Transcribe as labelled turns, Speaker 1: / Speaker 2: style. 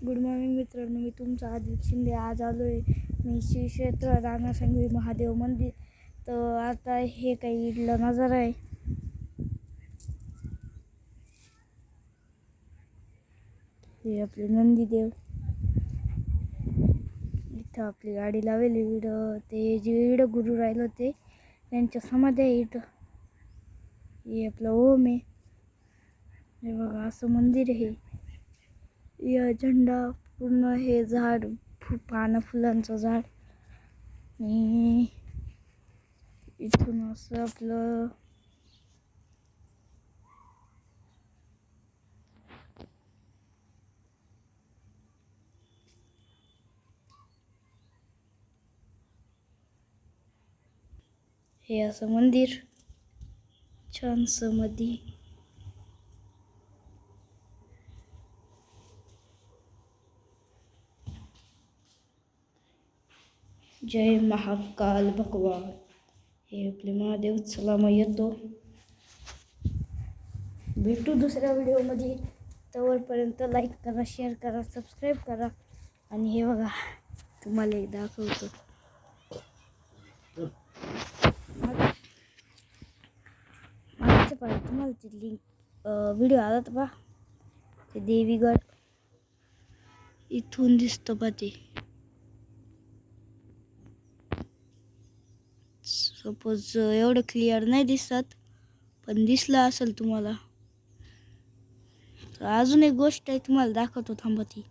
Speaker 1: Good morning मित्रांनो, मी तुमचा आदिल शिंदे. आज आलो आहे मी श्री क्षेत्र रांगासंगी महादेव मंदिर. तर आता हे काही इथला नजारा आहे. हे आपले नंदीदेव. इथं आपली गाडी लावली. इकडं ते जे इकडं गुरु राहिलं होते त्यांच्या समाधी आहे इथं. हे आपलं ओम आहे. हे बघा असं मंदिर आहे. या झेंडा पूर्ण हे झाड पानं फुलांचं झाड. आणि इथून असं आपलं हे असं मंदिर छानसं मध्ये. जय महाकाल भगवान. हे आपले महादेव. चला मग येतो, भेटू दुसऱ्या व्हिडिओमध्ये. तोपर्यंत लाईक करा, शेअर करा, सबस्क्राईब करा. आणि हे बघा तुम्हाला एक दाखवतो. मागचं पाहिजे तुम्हाला ती लिंक व्हिडिओ आला तर पहा. ते देवीगड इथून दिसतं पहा. ते सपोज एवढं क्लिअर नाही दिसत, पण दिसलं असेल तुम्हाला. तर अजून एक गोष्ट आहे तुम्हाला दाखवतो, थांबा ती.